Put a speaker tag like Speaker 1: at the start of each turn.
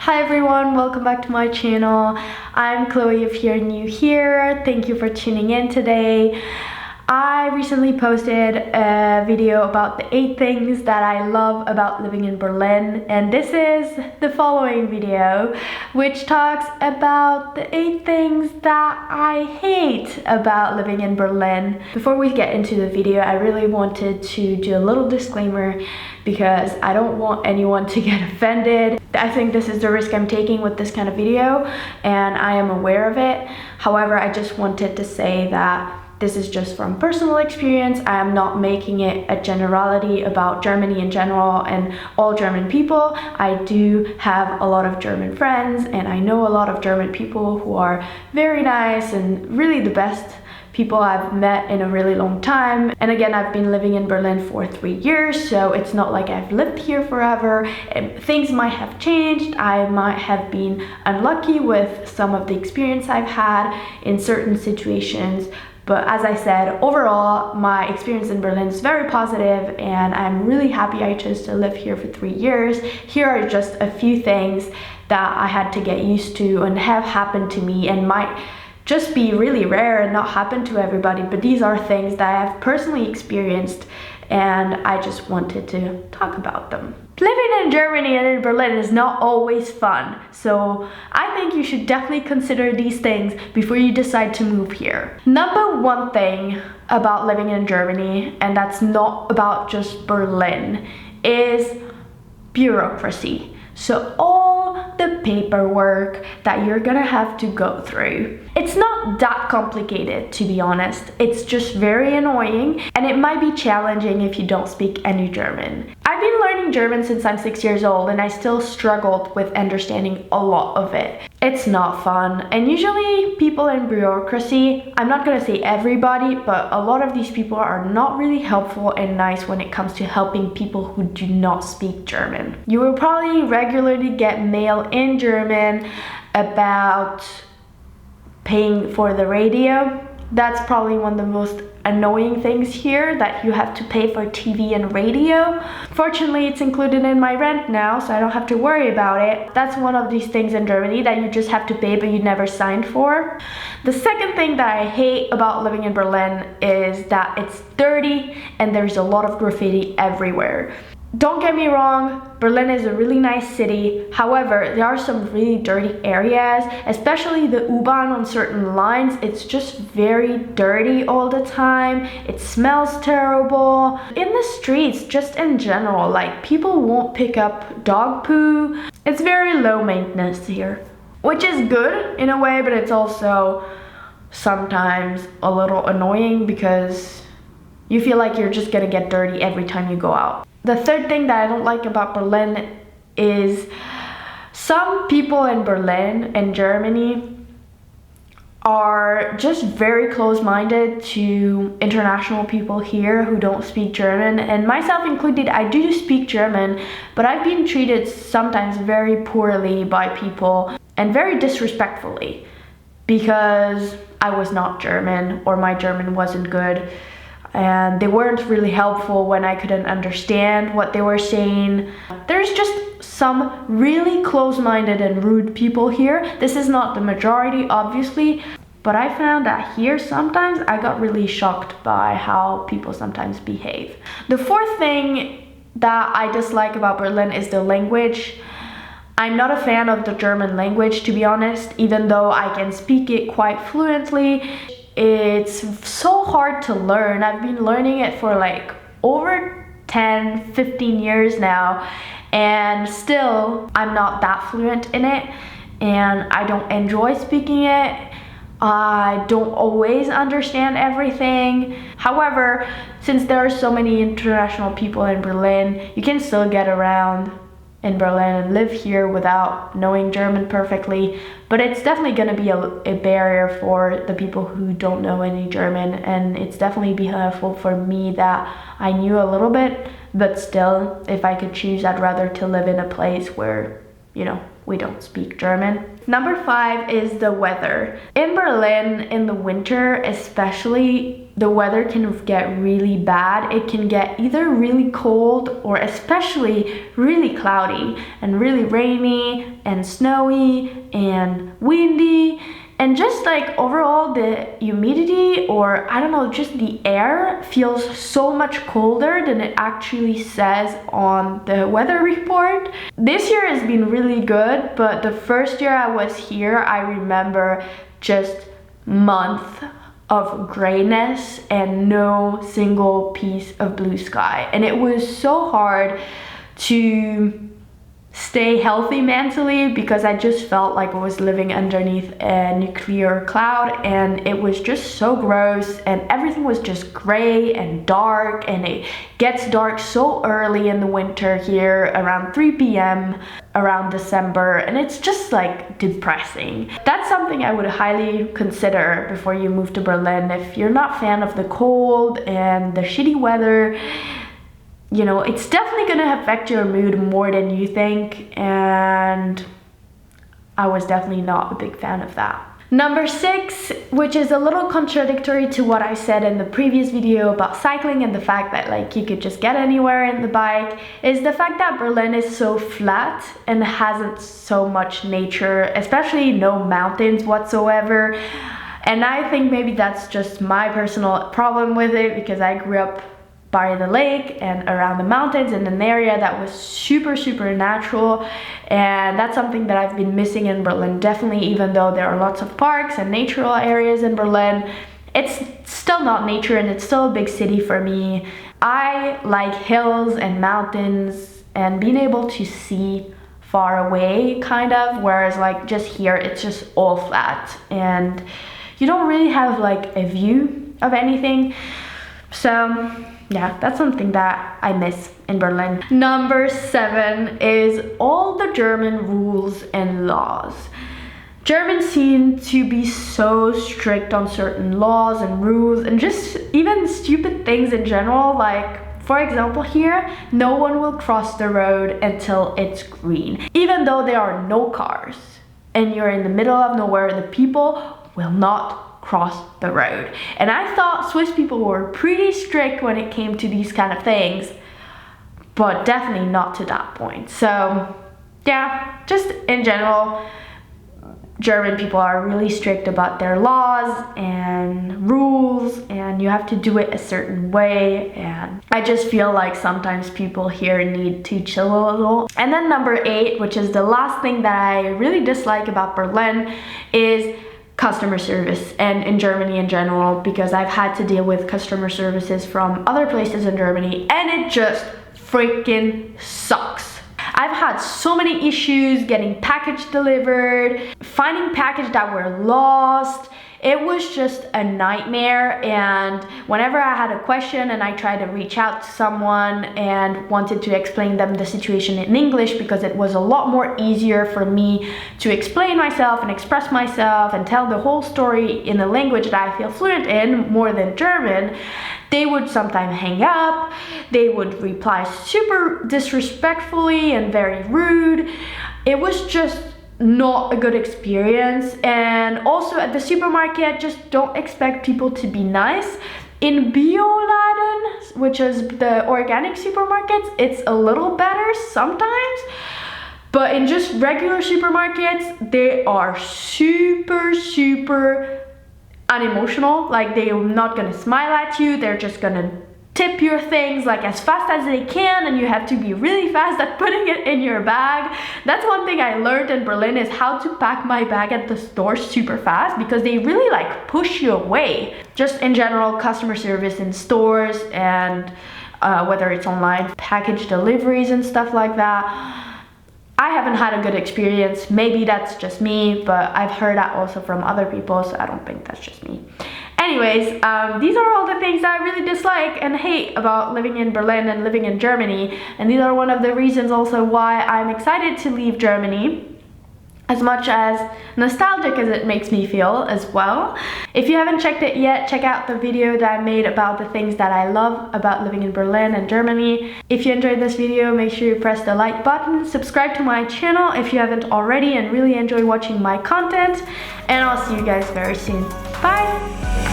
Speaker 1: Hi everyone, welcome back to my channel. I'm Chloe if you're new here. Thank you for tuning in today. I recently posted a video about the 8 things that I love about living in Berlin, and this is the following video which talks about the 8 things that I hate about living in Berlin. Before we get into the video, I really wanted to do a little disclaimer because I don't want anyone to get offended. I think this is the risk I'm taking with this kind of video and I am aware of it. However, I just wanted to say that this is just from personal experience. I am not making it a generality about Germany in general and all German people. I do have a lot of German friends and I know a lot of German people who are very nice and really the best people I've met in a really long time. And again, I've been living in Berlin for 3 years, so it's not like I've lived here forever. Things might have changed. I might have been unlucky with some of the experience I've had in certain situations. But as I said, overall, my experience in Berlin is very positive and I'm really happy I chose to live here for 3 years. Here are just a few things that I had to get used to and have happened to me and might just be really rare and not happen to everybody, but these are things that I have personally experienced and I just wanted to talk about them. Living in Germany and in Berlin is not always fun, so I think you should definitely consider these things before you decide to move here. Number 1 thing about living in Germany, and that's not about just Berlin, is bureaucracy. So all the paperwork that you're gonna have to go through. It's not that complicated, to be honest. It's just very annoying and it might be challenging if you don't speak any German. I've been learning German since I'm 6 years old and I still struggled with understanding a lot of it. It's not fun, and usually people in bureaucracy, I'm not gonna say everybody, but a lot of these people are not really helpful and nice when it comes to helping people who do not speak German. You will probably regularly get mail in German about paying for the radio. That's probably one of the most annoying things here, that you have to pay for TV and radio. Fortunately, it's included in my rent now, so I don't have to worry about it. That's one of these things in Germany that you just have to pay but you never signed for. The second thing that I hate about living in Berlin is that it's dirty and there's a lot of graffiti everywhere. Don't get me wrong, Berlin is a really nice city. However, there are some really dirty areas, especially the U-Bahn on certain lines. It's just very dirty all the time. It smells terrible. In the streets, just in general, like people won't pick up dog poo. It's very low maintenance here, which is good in a way, but it's also sometimes a little annoying because you feel like you're just gonna get dirty every time you go out. The third thing that I don't like about Berlin is some people in Berlin and Germany are just very close-minded to international people here who don't speak German, and myself included. I do speak German, but I've been treated sometimes very poorly by people and very disrespectfully because I was not German or my German wasn't good. And they weren't really helpful when I couldn't understand what they were saying. There's just some really close-minded and rude people here. This is not the majority, obviously, but I found that here sometimes I got really shocked by how people sometimes behave. The fourth thing that I dislike about Berlin is the language. I'm not a fan of the German language, to be honest, even though I can speak it quite fluently. It's so hard to learn. I've been learning it for like over 10-15 years now and still I'm not that fluent in it and I don't enjoy speaking it. I don't always understand everything. However, since there are so many international people in Berlin, you can still get around in Berlin and live here without knowing German perfectly, but it's definitely going to be a barrier for the people who don't know any German, and it's definitely be helpful for me that I knew a little bit, but still, if I could choose, I'd rather to live in a place where, you know, we don't speak German. Number 5 is the weather. In Berlin, in the winter especially, the weather can get really bad. It can get either really cold or especially really cloudy and really rainy and snowy and windy. And just like overall the humidity, or I don't know, just the air feels so much colder than it actually says on the weather report. This year has been really good, but the first year I was here, I remember just month of grayness and no single piece of blue sky. And it was so hard to stay healthy mentally because I just felt like I was living underneath a nuclear cloud, and it was just so gross, and everything was just gray and dark, and it gets dark so early in the winter here around 3 p.m. around December, and it's just like depressing. That's something I would highly consider before you move to Berlin. If you're not a fan of the cold and the shitty weather, you know, it's definitely gonna affect your mood more than you think, and I was definitely not a big fan of that. Number 6, which is a little contradictory to what I said in the previous video about cycling and the fact that like you could just get anywhere in the bike, is the fact that Berlin is so flat and hasn't so much nature, especially no mountains whatsoever. And I think maybe that's just my personal problem with it, because I grew up by the lake and around the mountains in an area that was super natural, and that's something that I've been missing in Berlin definitely. Even though there are lots of parks and natural areas in Berlin, it's still not nature, and it's still a big city for me. I like hills and mountains and being able to see far away kind of, whereas like just here it's just all flat and you don't really have like a view of anything. So yeah, that's something that I miss in Berlin. Number 7 is all the German rules and laws. Germans seem to be so strict on certain laws and rules, and just even stupid things in general. Like, for example, here, no one will cross the road until it's green. Even though there are no cars and you're in the middle of nowhere, the people will not cross the road. And I thought Swiss people were pretty strict when it came to these kind of things, but definitely not to that point. So yeah, just in general, German people are really strict about their laws and rules, and you have to do it a certain way, and I just feel like sometimes people here need to chill a little. And then number 8, which is the last thing that I really dislike about Berlin, is customer service, and in Germany in general, because I've had to deal with customer services from other places in Germany, and it just freaking sucks. I've had so many issues getting package delivered, finding packages that were lost. It was just a nightmare, and whenever I had a question and I tried to reach out to someone and wanted to explain them the situation in English, because it was a lot more easier for me to explain myself and express myself and tell the whole story in a language that I feel fluent in more than German, they would sometimes hang up, they would reply super disrespectfully and very rude. It was just not a good experience. And also at the supermarket, just don't expect people to be nice. In Bioladen, which is the organic supermarkets, it's a little better sometimes, but in just regular supermarkets, they are super unemotional. Like, they're not gonna smile at you, they're just gonna tip your things like as fast as they can, and you have to be really fast at putting it in your bag. That's one thing I learned in Berlin, is how to pack my bag at the store super fast, because they really like push you away. Just in general, customer service in stores, and whether it's online package deliveries and stuff like that, I haven't had a good experience. Maybe that's just me, but I've heard that also from other people, so I don't think that's just me. Anyways, these are all the things that I really dislike and hate about living in Berlin and living in Germany, and these are one of the reasons also why I'm excited to leave Germany, as much as nostalgic as it makes me feel as well. If you haven't checked it yet, check out the video that I made about the things that I love about living in Berlin and Germany. If you enjoyed this video, make sure you press the like button, subscribe to my channel if you haven't already, and really enjoy watching my content, and I'll see you guys very soon. Bye!